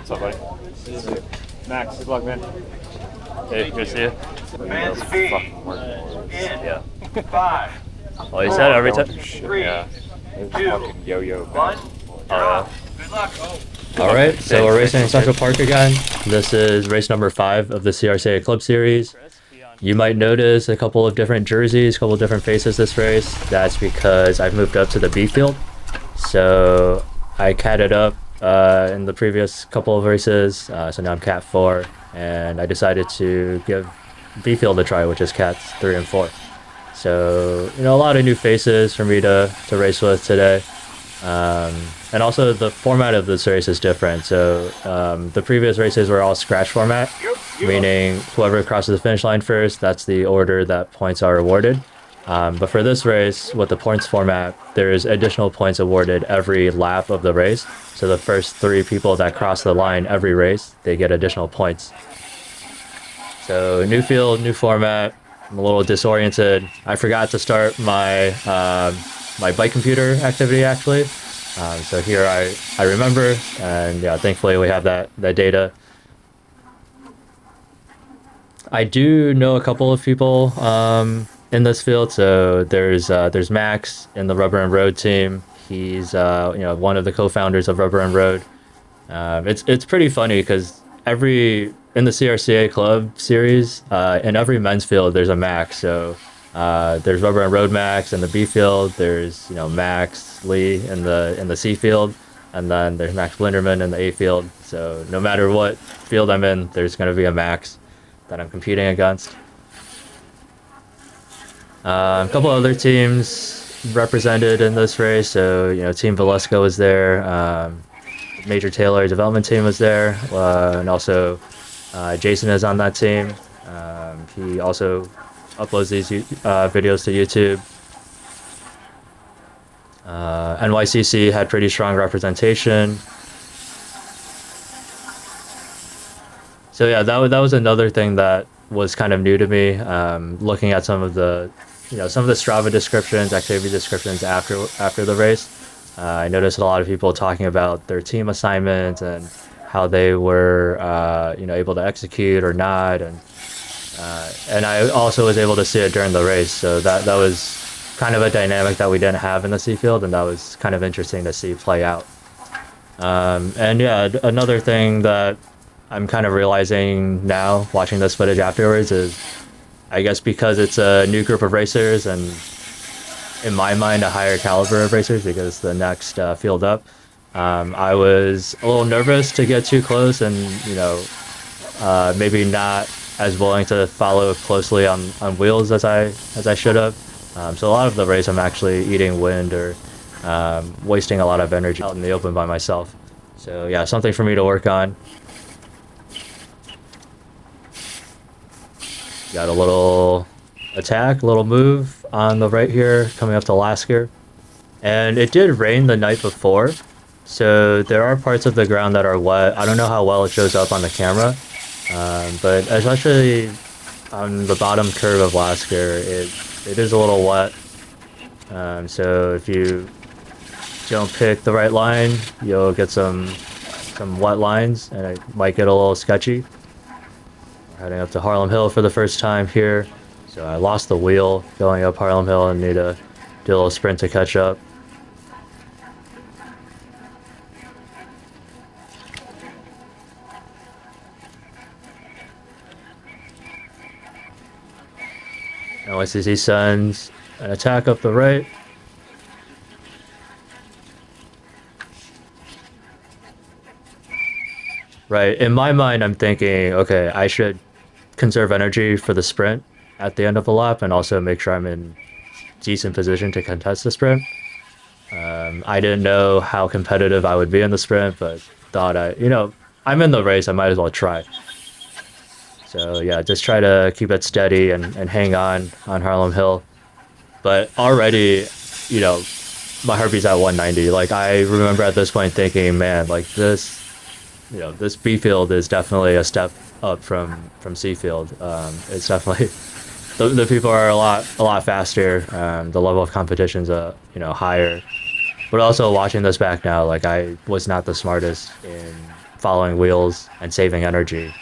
What's up, buddy? Max, good luck, man. Hey, good to see you. Man's feet. Yeah. 5. Oh, you said every time? 3. Yeah. 2. Fucking yo-yo. 1. Oh, yeah. Good luck. All right, so we're racing in Central Park again. This is race number 5 of the CRCA Club Series. You might notice a couple of different jerseys, a couple of different faces this race. That's because I've moved up to the B field. So I catted up in the previous couple of races, so now I'm cat 4, and I decided to give B field a try, which is cats 3 and 4. So, you know, a lot of new faces for me to race with today. And also the format of this race is different. So the previous races were all scratch format, meaning whoever crosses the finish line first, that's the order that points are awarded. But for this race, with the points format, there's additional points awarded every lap of the race. So the first 3 people that cross the line every race, they get additional points. So new field, new format. I'm a little disoriented. I forgot to start my my bike computer activity actually. So here I remember, and yeah, thankfully we have that data. I do know a couple of people in this field. So there's Max in the Rubber and Road team. He's you know, one of the co-founders of Rubber and Road. It's pretty funny because in the CRCA Club series, in every men's field there's a Max. So there's Rubber and Road Max in the B field. There's, you know, Max Lee in the C field, and then there's Max Blinderman in the A field. So no matter what field I'm in, there's going to be a Max that I'm competing against. A couple other teams represented in this race. So, you know, Team Velasco was there. Major Taylor development team was there, and also Jason is on that team. He also uploads these videos to YouTube. NYCC had pretty strong representation. So yeah, that was another thing that was kind of new to me. Looking at some of the Strava descriptions, activity descriptions after the race, I noticed a lot of people talking about their team assignments and how they were able to execute or not, and I also was able to see it during the race. So that was kind of a dynamic that we didn't have in the C field, and that was kind of interesting to see play out. And yeah, another thing that I'm kind of realizing now, watching this footage afterwards, is I guess because it's a new group of racers, and in my mind a higher caliber of racers because the next field up, I was a little nervous to get too close and, you know, maybe not as willing to follow closely on wheels as I should have. So a lot of the race I'm actually eating wind or wasting a lot of energy out in the open by myself. So yeah, something for me to work on. Got a little attack, a little move on the right here, coming up to last gear. And it did rain the night before, so there are parts of the ground that are wet. I don't know how well it shows up on the camera, but especially on the bottom curve of last gear, it is a little wet. So if you don't pick the right line, you'll get some wet lines, and it might get a little sketchy. Heading up to Harlem Hill for the first time here. So I lost the wheel going up Harlem Hill and need to do a little sprint to catch up. NYCC sends an attack up the right. Right, in my mind I'm thinking, okay, I should conserve energy for the sprint at the end of the lap and also make sure I'm in decent position to contest the sprint. I didn't know how competitive I would be in the sprint, but thought I'm in the race, I might as well try. So yeah, just try to keep it steady and hang on Harlem Hill. But already, you know, my heartbeat's at 190. Like, I remember at this point thinking, man, like this B field is definitely a step up from C field. It's definitely the people are a lot faster. The level of competition's higher. But also watching this back now, like, I was not the smartest in following wheels and saving energy.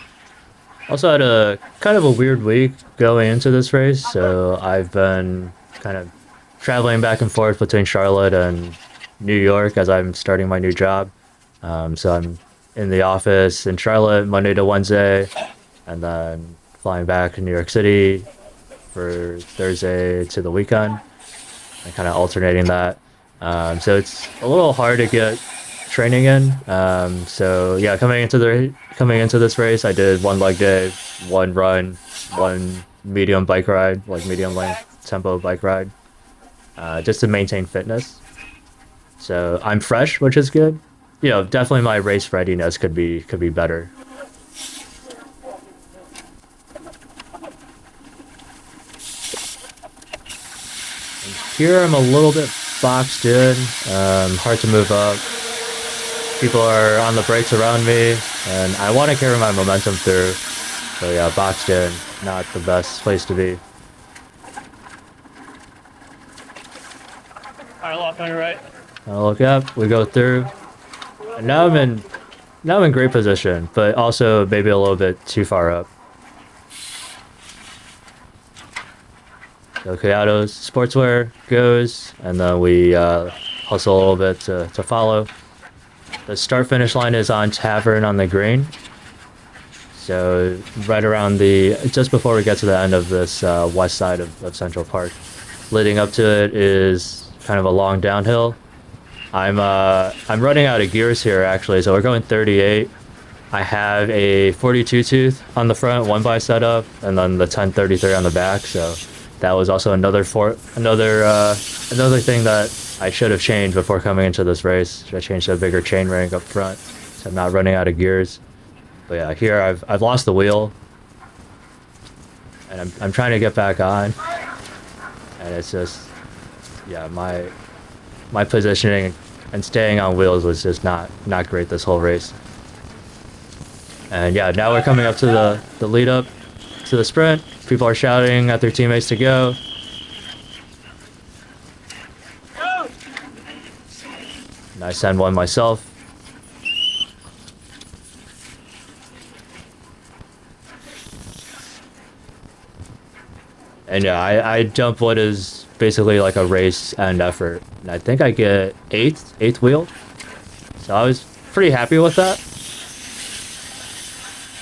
Also had a kind of a weird week going into this race, so I've been kind of traveling back and forth between Charlotte and New York as I'm starting my new job. So I'm in the office in Charlotte Monday to Wednesday, and then flying back to New York City for Thursday to the weekend, and kind of alternating that. So it's a little hard to get training in. So yeah, coming into this race, I did one leg day, one run, one medium bike ride, like medium length tempo bike ride, just to maintain fitness. So I'm fresh, which is good. You know, definitely my race readiness could be better. And here I'm a little bit boxed in, hard to move up. People are on the brakes around me, and I want to carry my momentum through. So yeah, boxed in, not the best place to be. Alright, lock on your right. I look up, we go through, and now I'm in great position, but also maybe a little bit too far up. So Kayatos Sportswear goes, and then we hustle a little bit to follow. The start finish line is on Tavern on the green. So right around just before we get to the end of this west side of Central Park. Leading up to it is kind of a long downhill. I'm running out of gears here actually, so we're going 38. I have a 42 tooth on the front, 1x setup, and then the 1033 on the back. So that was also another thing that I should have changed before coming into this race. I changed to a bigger chain ring up front, so I'm not running out of gears. But yeah, here I've lost the wheel, and I'm trying to get back on, and it's just, yeah, my positioning and staying on wheels was just not great this whole race. And yeah, now we're coming up to the lead up to the sprint. People are shouting at their teammates to go. And I send one myself. And yeah, I jump what is basically like a race end effort. And I think I get eighth wheel. So I was pretty happy with that.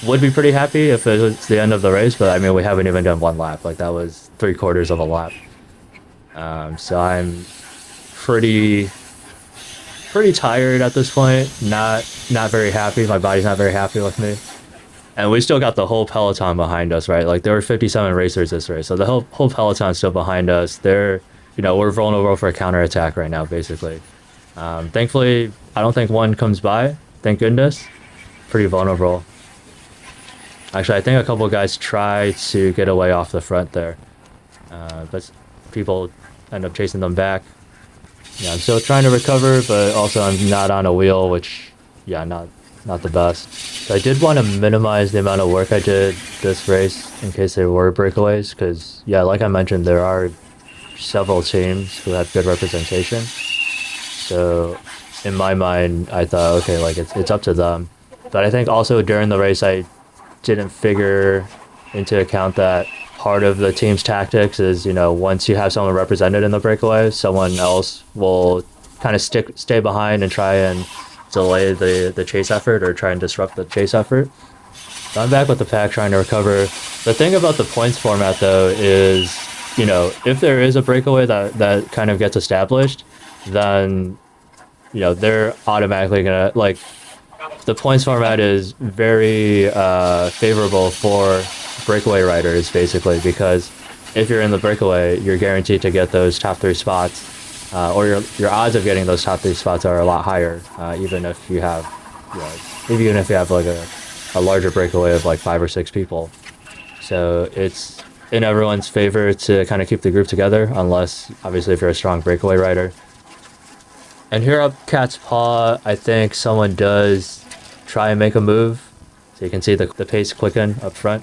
Would be pretty happy if it was the end of the race, but I mean, we haven't even done one lap. Like that was 3/4 of a lap. So I'm pretty tired at this point. Not very happy. My body's not very happy with me. And we still got the whole peloton behind us, right? Like there were 57 racers this race, so the whole peloton's still behind us. We're vulnerable for a counterattack right now, basically. Thankfully, I don't think one comes by. Thank goodness. Pretty vulnerable. Actually, I think a couple of guys try to get away off the front there, but people end up chasing them back. Yeah, I'm still trying to recover, but also I'm not on a wheel, which, yeah, not the best. So I did want to minimize the amount of work I did this race in case there were breakaways, because, yeah, like I mentioned, there are several teams who have good representation. So in my mind, I thought, okay, like it's up to them. But I think also during the race, I didn't figure into account that part of the team's tactics is, you know, once you have someone represented in the breakaway, someone else will kind of stay behind and try and delay the chase effort or try and disrupt the chase effort. So I'm back with the pack trying to recover. The thing about the points format though is, you know, if there is a breakaway that kind of gets established, then, you know, they're automatically gonna, like, the points format is very favorable for breakaway riders, basically, because if you're in the breakaway, you're guaranteed to get those top 3 spots, or your odds of getting those top 3 spots are a lot higher, even if you have, like a larger breakaway of like 5 or 6 people. So it's in everyone's favor to kind of keep the group together, unless obviously if you're a strong breakaway rider. And here up Cat's Paw, I think someone does try and make a move. So you can see the pace clicking up front.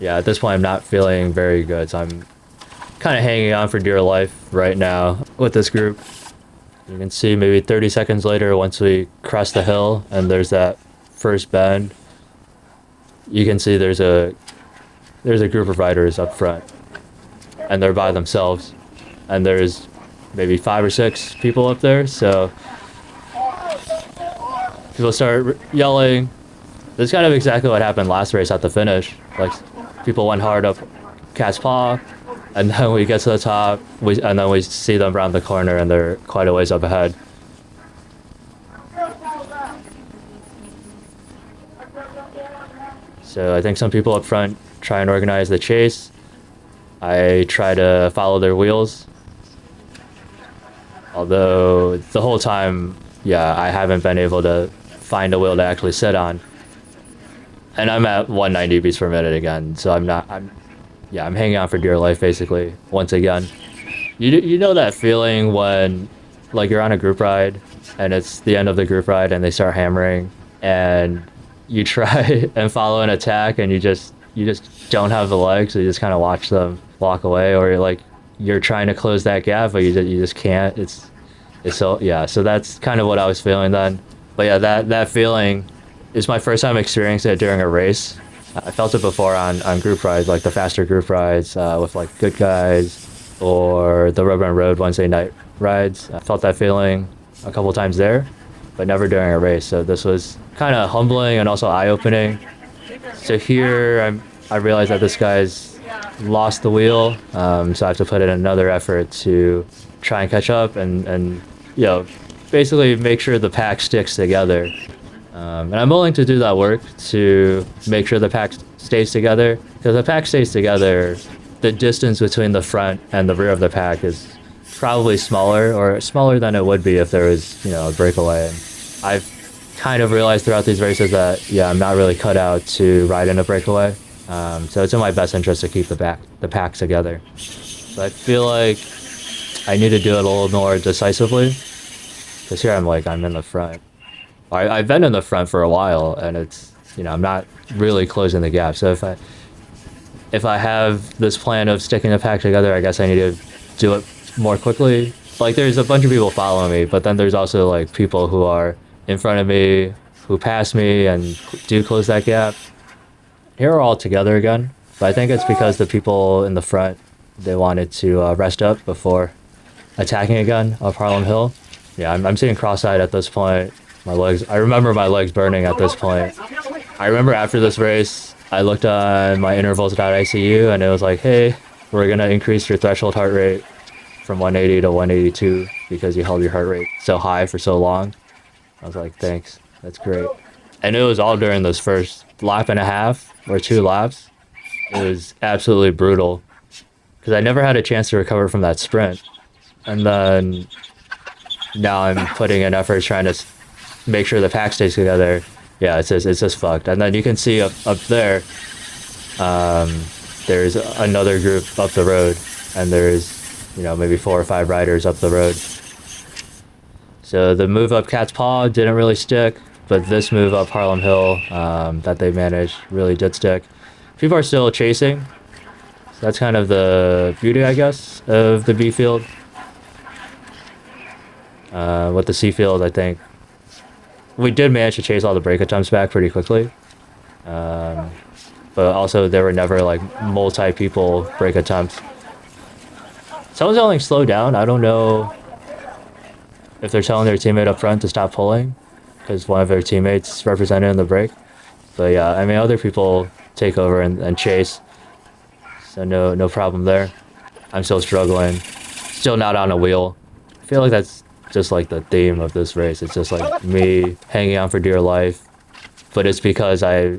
Yeah, at this point I'm not feeling very good, so I'm kind of hanging on for dear life right now with this group. You can see maybe 30 seconds later once we cross the hill and there's that first bend, you can see there's a group of riders up front, and they're by themselves, and there's maybe 5 or 6 people up there. So people start yelling. This is kind of exactly what happened last race at the finish. Like, people went hard up Cat's Paw, and then we get to the top, and then we see them around the corner, and they're quite a ways up ahead. So I think some people up front try and organize the chase. I try to follow their wheels. Although the whole time, yeah, I haven't been able to find a wheel to actually sit on. And I'm at 190 beats per minute again, so I'm hanging on for dear life basically, once again. You know that feeling when, like, you're on a group ride and it's the end of the group ride and they start hammering and you try and follow an attack and you just don't have the legs, so you just kind of watch them walk away, or you're trying to close that gap but you just can't. It's so, yeah, so that's kind of what I was feeling then. But yeah, that feeling is my first time experiencing it during a race. I felt it before on group rides, like the faster group rides with like Good Guys, or the Rubber and Road Wednesday night rides. I felt that feeling a couple times there, but never during a race. So this was kind of humbling and also eye-opening. So here I realized that this guy's lost the wheel, so I have to put in another effort to try and catch up and basically make sure the pack sticks together. And I'm willing to do that work to make sure the pack stays together, because the pack stays together, the distance between the front and the rear of the pack is probably smaller than it would be if there was, a breakaway. And I've kind of realized throughout these races that, I'm not really cut out to ride in a breakaway. So it's in my best interest to keep the pack together. So I feel like I need to do it a little more decisively, because here I'm in the front. I've been in the front for a while, and it's, I'm not really closing the gap. So if I have this plan of sticking the pack together, I guess I need to do it more quickly. Like, there's a bunch of people following me, but then there's also like people who are in front of me, who pass me and do close that gap. Here we're all together again, but I think it's because the people in the front, they wanted to rest up before attacking again up Harlem Hill. Yeah, I'm sitting cross-eyed at this point. I remember my legs burning at this point. I remember after this race, I looked on my intervals.icu and it was like, hey, we're gonna increase your threshold heart rate from 180 to 182 because you held your heart rate so high for so long. I was like, thanks, that's great. And it was all during this first lap and a half or 2 laps. It was absolutely brutal because I never had a chance to recover from that sprint. And then now I'm putting in effort trying to make sure the pack stays together. Yeah, it's just fucked. And then you can see up there, there's another group up the road, and there's maybe 4 or 5 riders up the road. So the move up Cat's Paw didn't really stick, but this move up Harlem Hill that they managed really did stick. People are still chasing. So that's kind of the beauty, I guess, of the B field. With the C field, I think we did manage to chase all the break attempts back pretty quickly. But also there were never like multi-people break attempts. Someone's yelling slow down. I don't know if they're telling their teammate up front to stop pulling because one of their teammates represented in the break. But yeah, I mean, other people take over and chase. So no problem there. I'm still struggling. Still not on a wheel. I feel like that's just like the theme of this race. It's just like me hanging on for dear life, but it's because I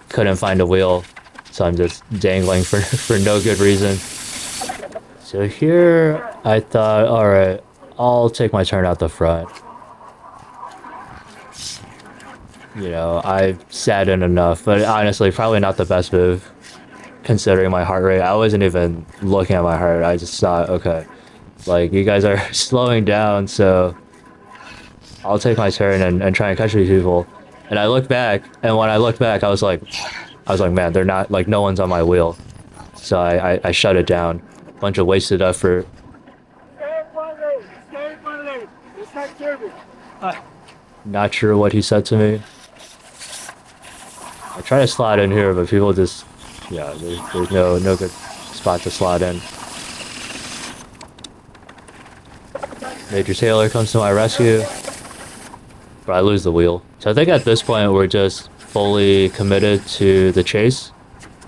couldn't find a wheel, so I'm just dangling for no good reason. So here I thought, all right, I'll take my turn out the front. I've sat in enough, but honestly, probably not the best move considering my heart rate. I wasn't even looking at my heart. I just thought, okay, like, you guys are slowing down, so I'll take my turn and try and catch these people. And I looked back, and when I looked back, I was like, man, they're not, like, no one's on my wheel. So I shut it down. Bunch of wasted effort. Not sure what he said to me. I try to slide in here, but people just, yeah, there's no good spot to slide in. Major Taylor comes to my rescue, but I lose the wheel. So I think at this point we're just fully committed to the chase.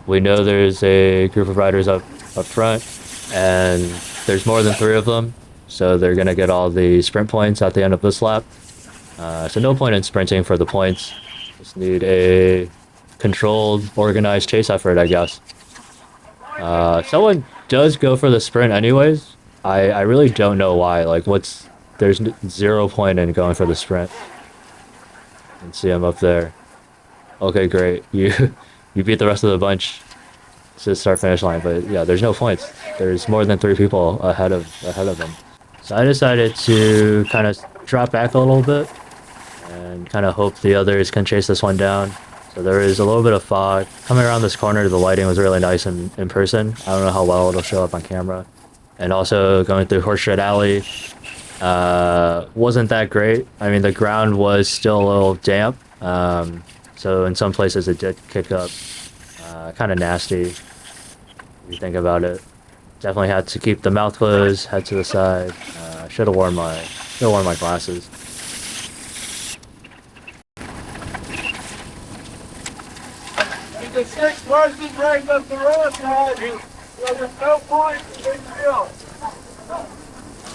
We know there's a group of riders up front, and there's more than 3 of them, so they're gonna get all the sprint points at the end of this lap. So no point in sprinting for the points. Just need a controlled, organized chase effort, I guess. Someone does go for the sprint anyways. I really don't know why. Like, there's 0 point in going for the sprint. And see him up there. Okay, great. You beat the rest of the bunch to start finish line, but yeah, there's no points. There's more than 3 people ahead of them. So I decided to kind of drop back a little bit and kind of hope the others can chase this one down. So there is a little bit of fog. Coming around this corner, the lighting was really nice in person. I don't know how well it'll show up on camera. And also going through Horseshoe Alley wasn't that great. I mean, the ground was still a little damp. So in some places it did kick up. Kind of nasty, if you think about it. Definitely had to keep the mouth closed, head to the side. Should have worn my glasses. The 6 person break up the road, guys. There's no point in big deal.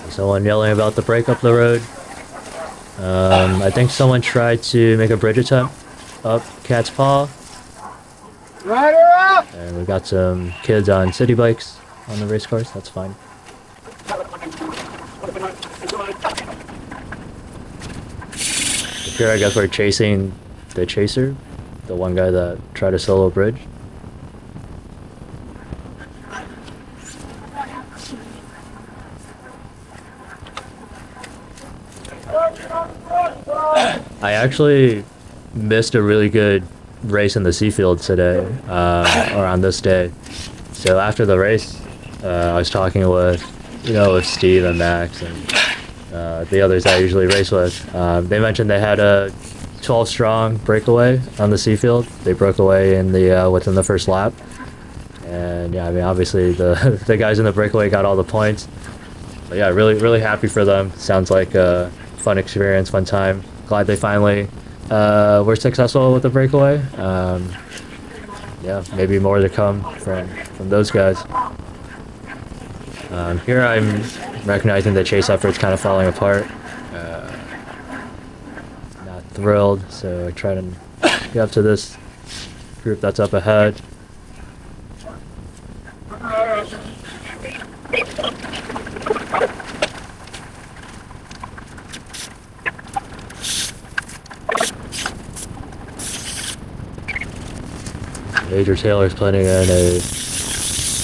Someone yelling about the break up the road. I think someone tried to make a bridge attempt up Cat's Paw. Rider up! And we got some kids on city bikes on the race course. That's fine. Here I guess we're chasing the chaser, the one guy that tried a solo bridge. I actually missed a really good race in the Seafield today, or on this day. So after the race, I was talking with Steve and Max and the others I usually race with. They mentioned they had a 12 strong breakaway on the Seafield. They broke away in the within the first lap, and yeah, I mean obviously the the guys in the breakaway got all the points. But yeah, really happy for them. Sounds like a fun experience, fun time. Glad they finally were successful with the breakaway. Yeah, maybe more to come from those guys. Here I'm recognizing the chase effort's kind of falling apart. Not thrilled, so I try to get up to this group that's up ahead. Major Taylor's putting in a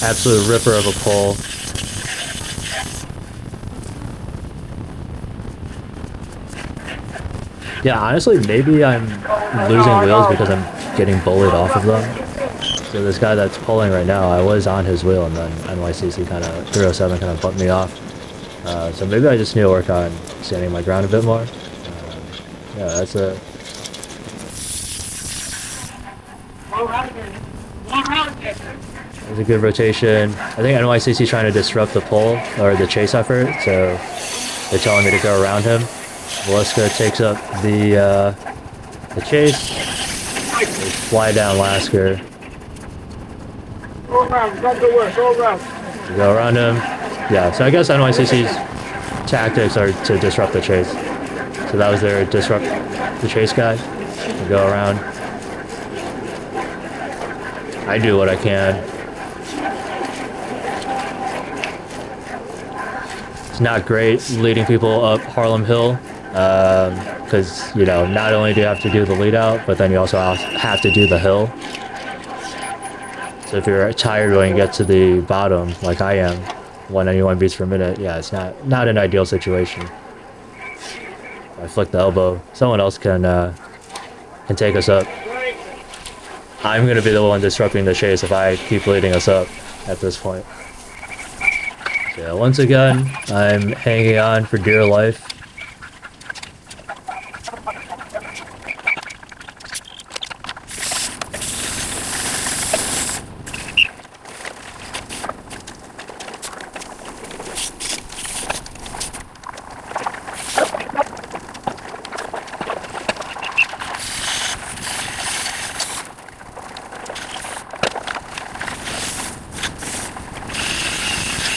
absolute ripper of a pole. Yeah, honestly, maybe I'm losing wheels because I'm getting bullied off of them. So this guy that's pulling right now, I was on his wheel, and then NYCC kind of 307 kind of bumped me off. So maybe I just need to work on standing my ground a bit more. Yeah, that's a. There's a good rotation. I think NYCC is trying to disrupt the pole or the chase effort, so they're telling me to go around him. Velisca takes up the chase. They fly down Lasker. Go around, go around. We go around him. Yeah, so I guess NYCC's tactics are to disrupt the chase. So that was their disrupt the chase guy. We go around. I do what I can. It's not great leading people up Harlem Hill, because not only do you have to do the lead out, but then you also have to do the hill. So if you're tired when you get to the bottom, like I am, 191 beats per minute, yeah, it's not an ideal situation. I flick the elbow. Someone else can take us up. I'm gonna be the one disrupting the chase if I keep leading us up at this point. So yeah, once again, I'm hanging on for dear life.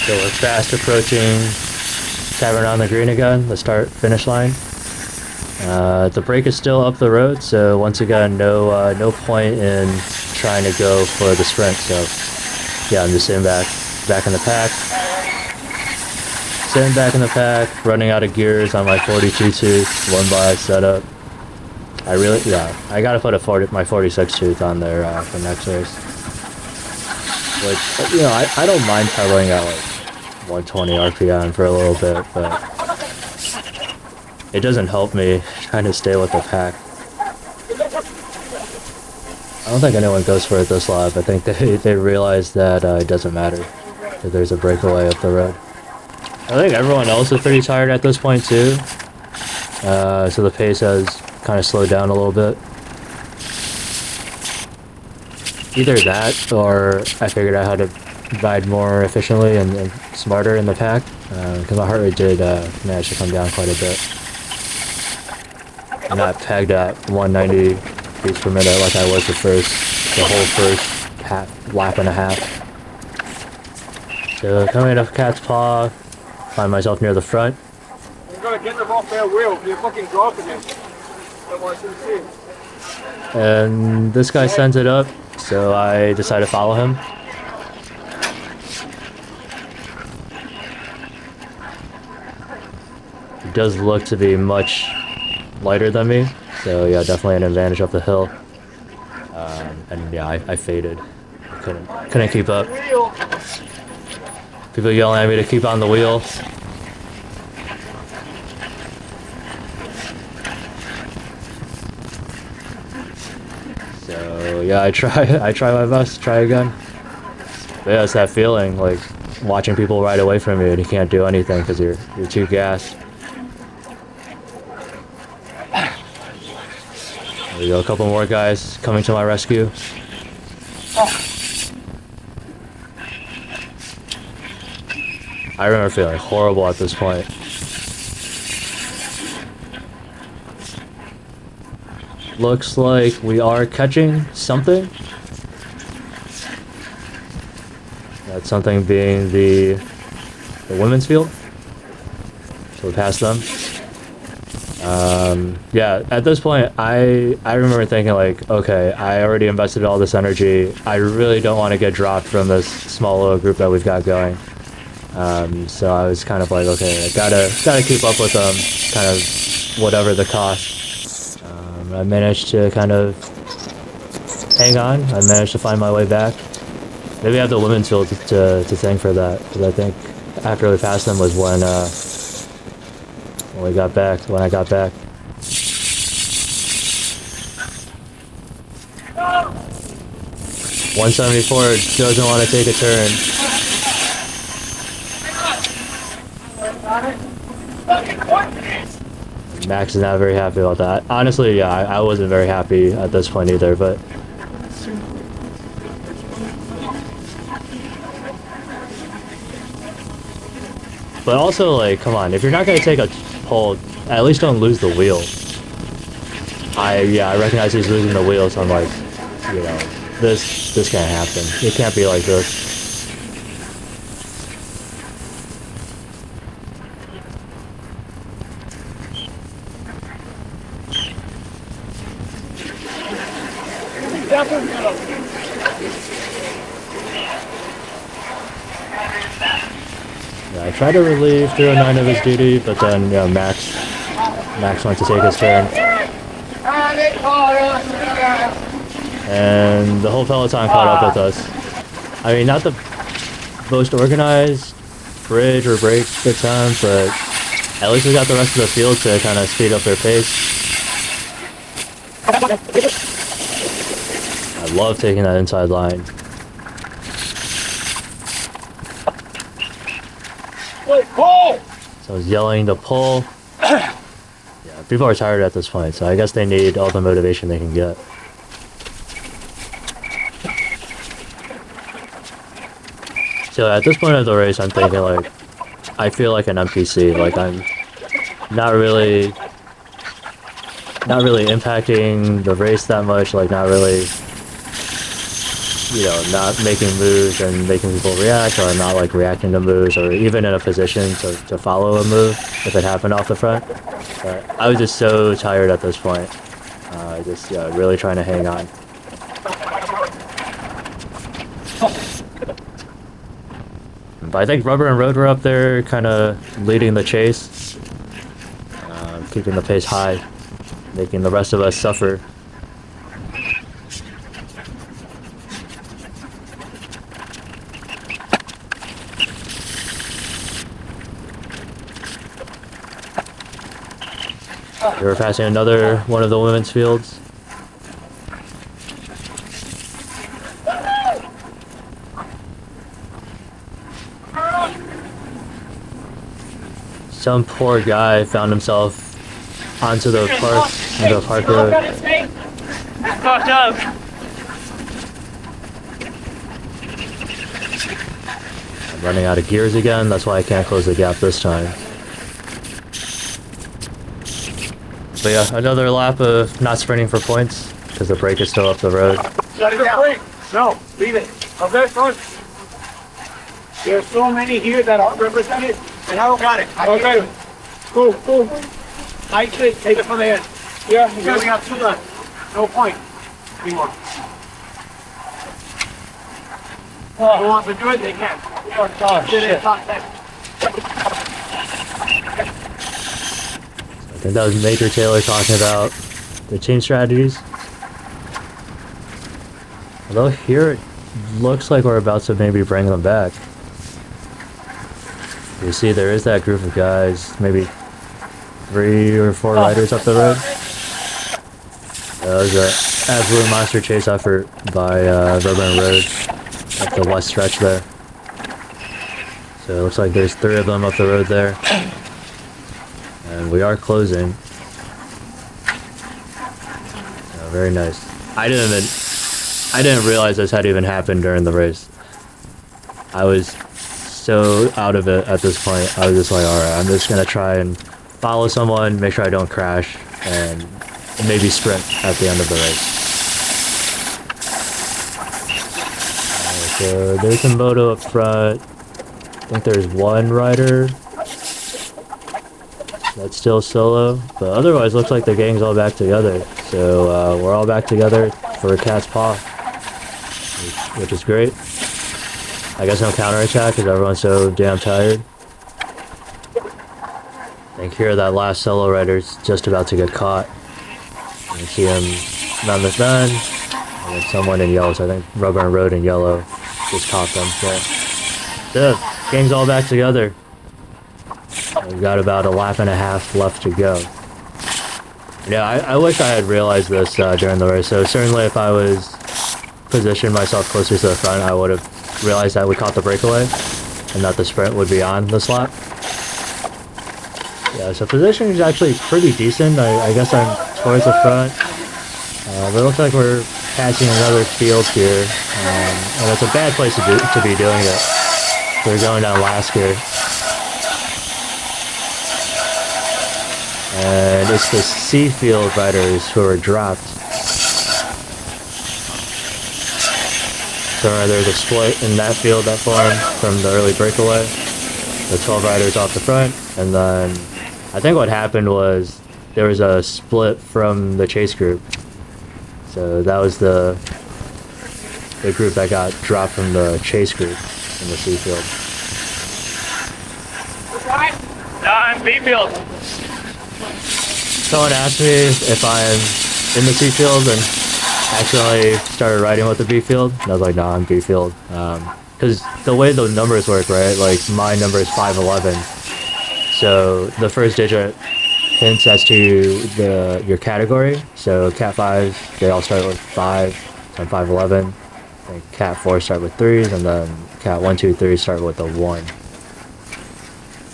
So we're fast approaching Tavern on the Green again, the finish line. The break is still up the road, so once again, no point in trying to go for the sprint. So yeah, I'm just sitting back in the pack. Sitting back in the pack, running out of gears on my 42 tooth, 1 by setup. I gotta put my 46 tooth on there for next race. Which, you know, I don't mind pedaling at like 120 RPM for a little bit, but it doesn't help me trying to stay with the pack. I don't think anyone goes for it this lap. I think they realize that it doesn't matter, that there's a breakaway up the road. I think everyone else is pretty tired at this point too, so the pace has kind of slowed down a little bit. Either that, or I figured out how to ride more efficiently and smarter in the pack, because my heart rate did manage to come down quite a bit. I'm not pegged at 190 beats per minute like I was the whole first lap and a half. So coming up Cat's Paw, find myself near the front. You gotta get them off their wheel, you're fucking dropping it. Otherwise you'll see. And this guy sends it up, so I decide to follow him. He does look to be much lighter than me, so yeah, definitely an advantage up the hill. And yeah, I faded. Couldn't keep up. People yelling at me to keep on the wheel. So yeah, I try my best to try again. But yeah, it's that feeling, like watching people ride away from you and you can't do anything because you're too gassed. There we go, a couple more guys coming to my rescue. I remember feeling horrible at this point. Looks like we are catching something. That something being the women's field. So we passed them. Yeah, at this point, I remember thinking like, okay, I already invested all this energy. I really don't want to get dropped from this small little group that we've got going. So I was kind of like, okay, I gotta keep up with them, kind of whatever the cost. I managed to kind of hang on. I managed to find my way back. Maybe I have the women's field to thank for that, because I think after we passed them was when I got back. 174 doesn't want to take a turn. Max is not very happy about that. Honestly, yeah, I wasn't very happy at this point either, but also, like, come on, if you're not gonna take a pole, at least don't lose the wheel. I recognize he's losing the wheel, so I'm like, you know, this can't happen. It can't be like this. Yeah, I tried to relieve 309 of his duty, but then, you know, Max went to take his turn. And the whole peloton caught up with us. I mean, not the most organized bridge or break this time, but at least we got the rest of the field to kind of speed up their pace. I love taking that inside line. So I was yelling to pull. Yeah, people are tired at this point, so I guess they need all the motivation they can get. So at this point of the race, I'm thinking like, I feel like an NPC. Like I'm not really impacting the race that much. Like not really you know, not making moves and making people react, or not like reacting to moves, or even in a position to follow a move if it happened off the front. But I was just so tired at this point. Just really trying to hang on. But I think Rubber and Road were up there, kind of leading the chase, keeping the pace high, making the rest of us suffer. We were passing another one of the women's fields. Some poor guy found himself onto the park road. Fucked up. I'm running out of gears again, that's why I can't close the gap this time. But yeah, another lap of not sprinting for points, because the brake is still up the road. Let it down. No, leave it. Okay, front. There's so many here that are represented, and I don't got it. Okay. Cool. I should take it from the end. Yeah, you gotta got two left. No point. Anymore. Who wants to do it, they can. Oh, shit. I think that was Major Taylor talking about the team strategies. Although here it looks like we're about to maybe bring them back. You see there is that group of guys, maybe 3 or 4 riders up the road. That was an absolute monster chase effort by Rubber and Road up the west stretch there. So it looks like there's 3 of them up the road there. And we are closing. Oh, very nice. I didn't realize this had even happened during the race. I was so out of it at this point. I was just like, alright, I'm just gonna try and follow someone, make sure I don't crash, and maybe sprint at the end of the race. So there's a moto up front. I think there's 1 rider that's still solo, but otherwise looks like the gang's all back together. So we're all back together for a cat's paw, which is great. I guess no counterattack because everyone's so damn tired. I think here that last solo rider's just about to get caught. You can see him none the done, and then someone in yellow. So I think Rubber and Road in yellow just caught them. So the gang's all back together. We've got about a lap and a half left to go. Yeah, I wish I had realized this during the race. So certainly if I was positioned myself closer to the front, I would have realized that we caught the breakaway and that the sprint would be on this lap. Yeah, so positioning is actually pretty decent. I guess I'm towards the front. But it looks like we're passing another field here. And it's a bad place to be doing it. We're going down last here. And it's the C field riders who are dropped. So there's a split in that field that formed from the early breakaway. The 12 riders off the front, and then I think what happened was there was a split from the chase group. So that was the group that got dropped from the chase group in the C field. I'm B field. Someone asked me if I'm in the C field and accidentally started riding with the B field. And I was like, no, I'm B field. Because the way the numbers work, right? Like my number is 511. So the first digit hints as to your category. So Cat 5s, they all start with 5. So I'm 511. And Cat 4 start with 3s, and then Cat 1, 2, 3 start with a 1.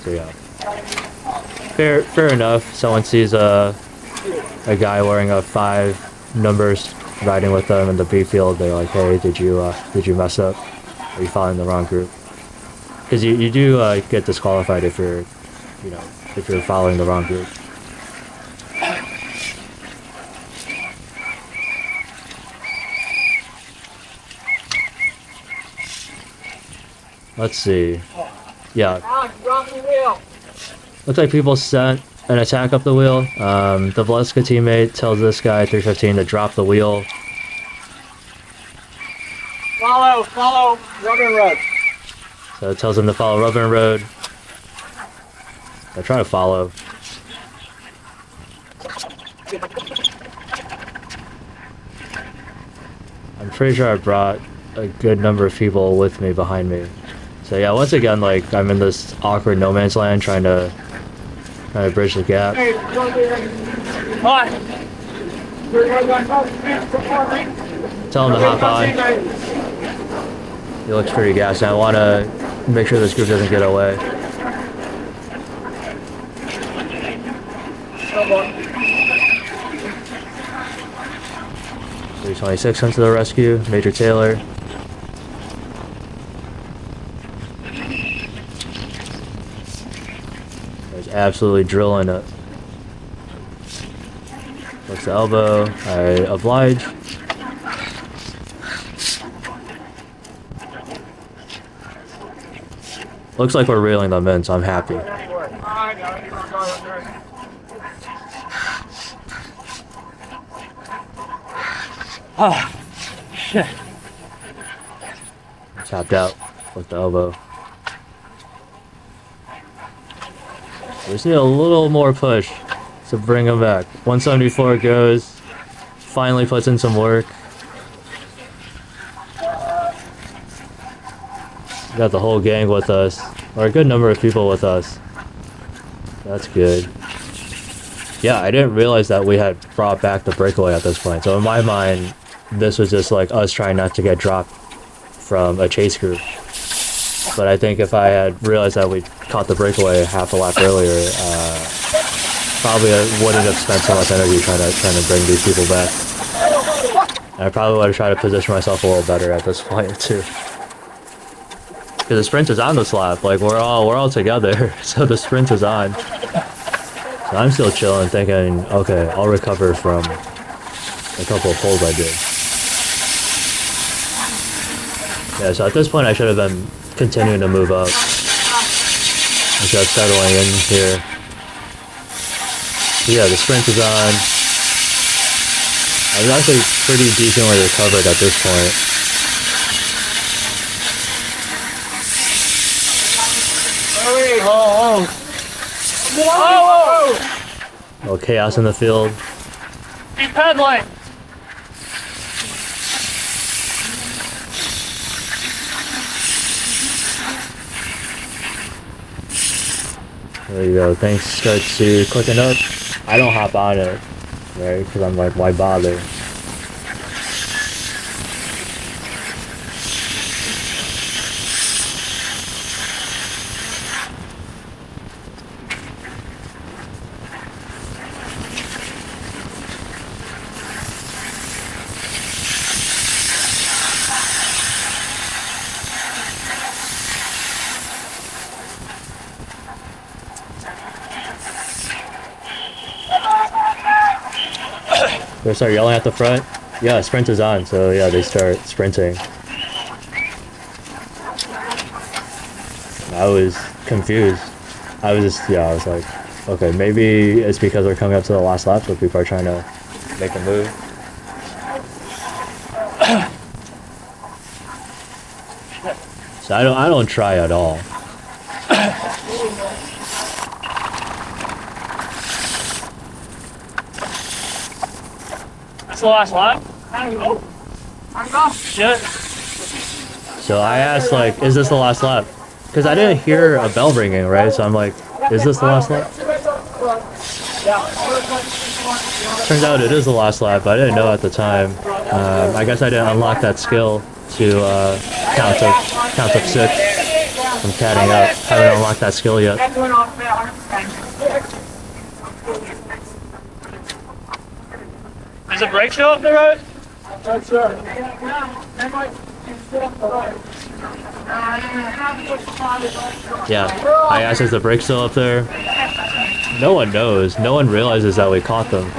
So yeah. Fair enough. Someone sees a guy wearing a 5 numbers riding with them in the B field. They're like, "Hey, did you mess up? Are you following the wrong group?" Because you do get disqualified if you're following the wrong group. Let's see. Yeah, Drop the wheel. looks like people sent an attack up the wheel. The Valeska teammate tells this guy 315 to drop the wheel. Follow Rubber Road. So it tells him to follow Rubber Road. I try to follow. I'm pretty sure I brought a good number of people with me behind me. So yeah, once again, like I'm in this awkward no man's land trying to bridge the gap. Tell him to hop on. He looks pretty gassed. I want to make sure this group doesn't get away. .326 comes to the rescue. Major Taylor. He's absolutely drilling it. Looks the elbow. I oblige. Looks like we're reeling them in, so I'm happy. Ah, shit. Tapped out with the elbow. We just need a little more push to bring him back. 174 goes. Finally puts in some work. We got the whole gang with us, or a good number of people with us. That's good. Yeah, I didn't realize that we had brought back the breakaway at this point. So in my mind, this was just like us trying not to get dropped from a chase group. But I think if I had realized that we caught the breakaway half a lap earlier, probably I wouldn't have spent so much energy trying to bring these people back. And I probably would have tried to position myself a little better at this point too. Because the sprint is on this lap, like we're all together, so the sprint is on. So I'm still chilling, thinking, okay, I'll recover from a couple of pulls I did. Yeah, so at this point I should have been continuing to move up instead of settling in here. But yeah, the sprint is on. I was actually pretty decently recovered at this point. Little chaos in the field. Keep pedaling. There you go. Things start to quicken up. I don't hop on it, right? Because I'm like, why bother? They start yelling at the front. Yeah, sprint is on, so yeah, they start sprinting. I was confused. I was like, okay, maybe it's because we're coming up to the last lap, so people are trying to make a move. So I don't try at all. That's the last lap. Shit. So I asked, like, is this the last lap? Because I didn't hear a bell ringing, right? So I'm like, is this the last lap? Turns out it is the last lap, but I didn't know at the time. I guess I didn't unlock that skill to count up 6 from catting up. Haven't unlocked that skill yet. Is the brake still up the road? Yes, sir. Yeah, I asked, is the brake still up there? No one knows. No one realizes that we caught them.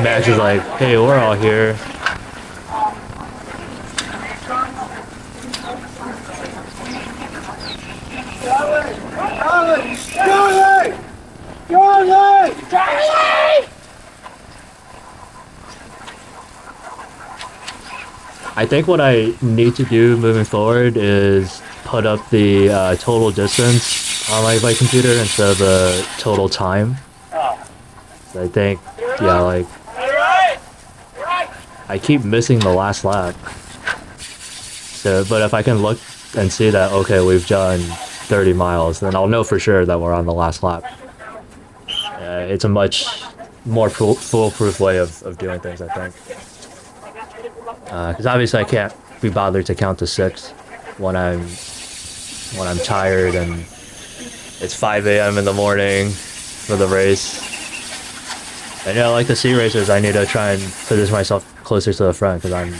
Max is like, hey, we're all here. I think what I need to do moving forward is put up the total distance on my bike computer instead of the total time. So I think, yeah, like, I keep missing the last lap. So, but if I can look and see that, okay, we've done 30 miles, then I'll know for sure that we're on the last lap. It's a much more foolproof way of doing things, I think. Because obviously I can't be bothered to count to 6 when I'm tired and it's 5 a.m. in the morning for the race. And yeah, like the C races, I need to try and position myself closer to the front because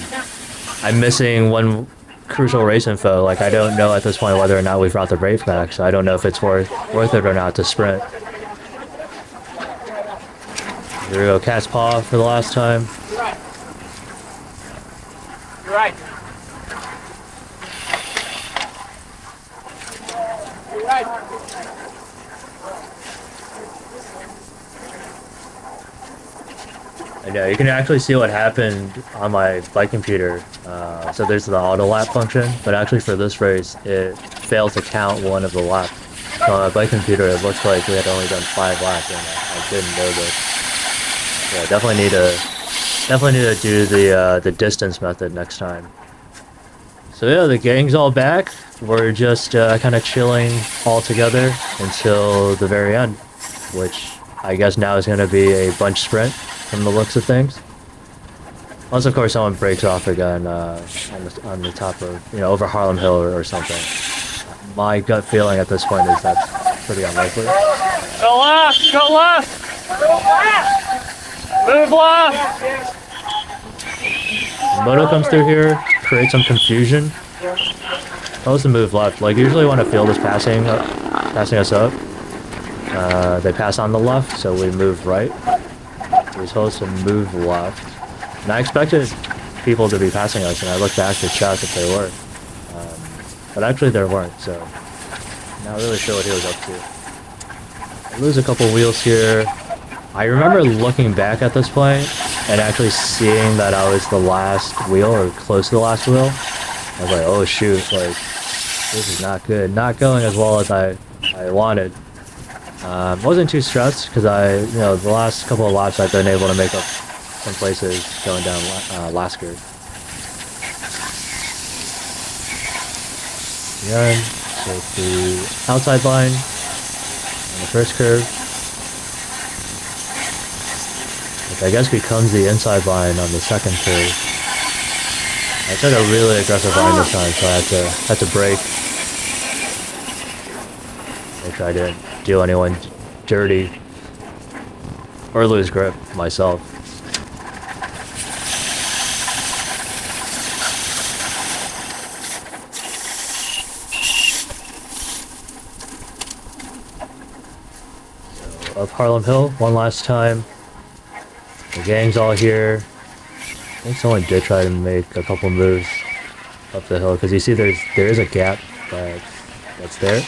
I'm missing one crucial race info. Like I don't know at this point whether or not we've brought the brake back, so I don't know if it's worth it or not to sprint. Here we go, cat's paw for the last time. You're right. You're right. And yeah, you can actually see what happened on my bike computer. So there's the auto lap function, but actually for this race, it failed to count one of the laps. So on my bike computer, it looks like we had only done 5 laps, and I didn't know this. Yeah, definitely need to do the distance method next time. So yeah, the gang's all back. We're just kind of chilling all together until the very end, which I guess now is going to be a bunch sprint from the looks of things. Unless of course someone breaks off again on the top of, you know, over Harlem Hill or something. My gut feeling at this point is that's pretty unlikely. Go left! Go left! Move left! Moto comes through here, creates some confusion. Supposed to move left. Like usually when a field is passing us up, they pass on the left, so we move right. We're supposed to move left. And I expected people to be passing us, and I looked back to check if they were. But actually there weren't, so not really sure what he was up to. I lose a couple wheels here. I remember looking back at this point and actually seeing that I was the last wheel or close to the last wheel. I was like, oh shoot, like this is not good. Not going as well as I wanted. Wasn't too stressed because the last couple of laps I've been able to make up some places going down Lasker. Again, so the outside line on the first curve. Which I guess becomes the inside line on the second curve. I took a really aggressive line this time, so I had to brake. Make sure I didn't do anyone dirty or lose grip myself. So up Harlem Hill one last time. The gang's all here. I think someone did try to make a couple moves up the hill because you see there is a gap that's there.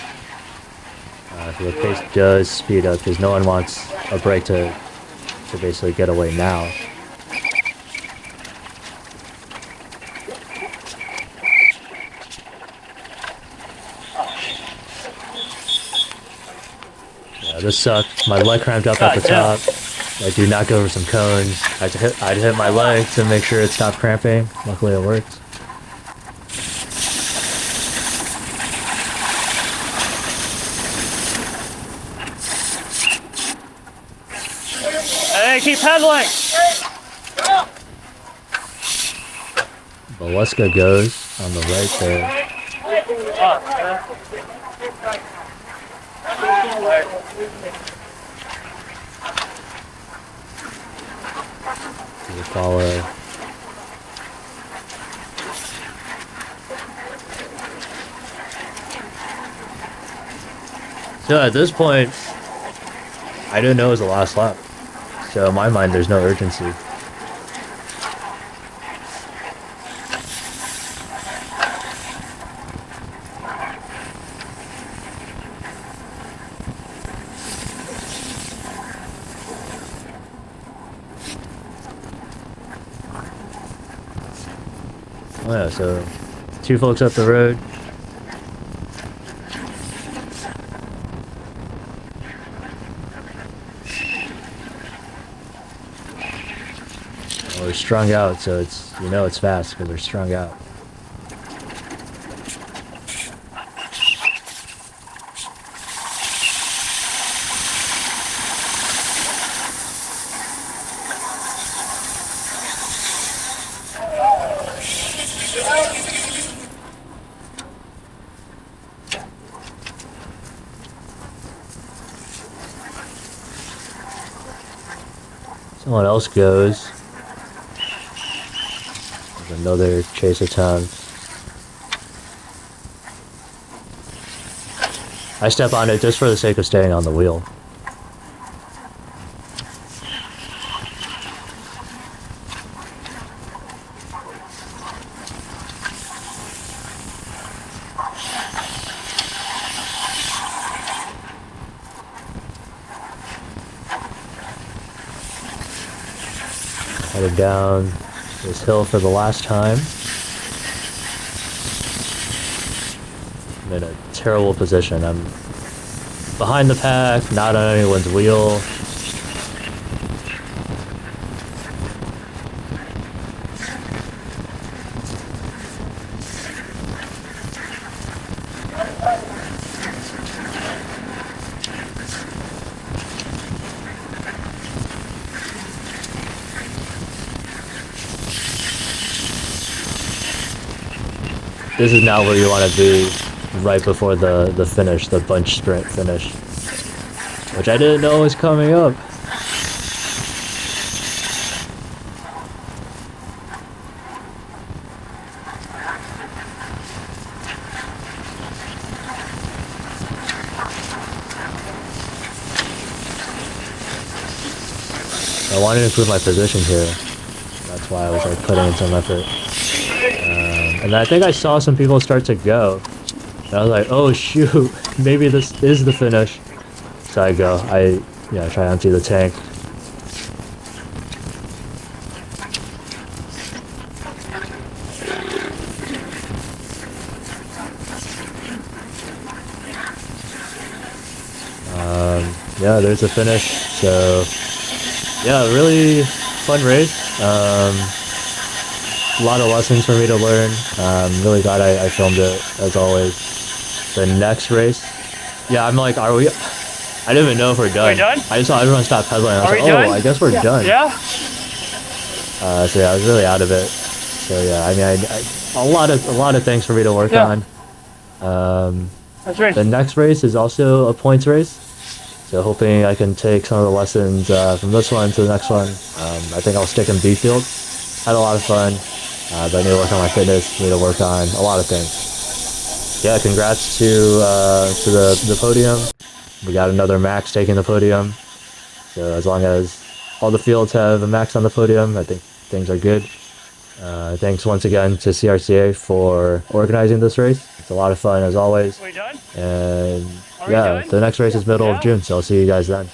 So the pace does speed up because no one wants a break to basically get away now. Yeah, this sucked. My leg cramped up at the top. I do not go over some cones. I had to hit my leg to make sure it stopped cramping. Luckily it worked. Hey, keep pedaling! Valeska goes on the right there. You follow. So at this point, I didn't know it was the last lap. So in my mind, there's no urgency. Oh yeah, so 2 folks up the road. We're strung out, so it's, you know, it's fast because we're strung out. Someone else goes. There's another chase attempt. I step on it just for the sake of staying on the wheel. Headed down this hill for the last time. I'm in a terrible position. I'm behind the pack, not on anyone's wheel. This is now where you want to be, right before the finish, the bunch sprint finish. Which I didn't know was coming up. I wanted to improve my position here. That's why I was like putting in some effort. And I think I saw some people start to go. And I was like, oh shoot, maybe this is the finish. So I go, try to empty the tank. Yeah, there's the finish. So yeah, really fun race. A lot of lessons for me to learn. I'm really glad I filmed it, as always. The next race, yeah, I'm like, are we? I didn't even know if we're done. Are we done? I just saw everyone stop pedaling. I was like, done? oh, I guess we're done. Yeah? So yeah, I was really out of it. So yeah, I mean, a lot of things for me to work on. That's right. The next race is also a points race. So hoping I can take some of the lessons from this one to the next one. I think I'll stick in B field. Had a lot of fun. But I need to work on my fitness, need to work on a lot of things. Yeah, congrats to the podium. We got another Max taking the podium. So as long as all the fields have a Max on the podium, I think things are good. Thanks once again to CRCA for organizing this race. It's a lot of fun as always. Are we done? And Are we yeah, done? the next race is middle of June, so I'll see you guys then.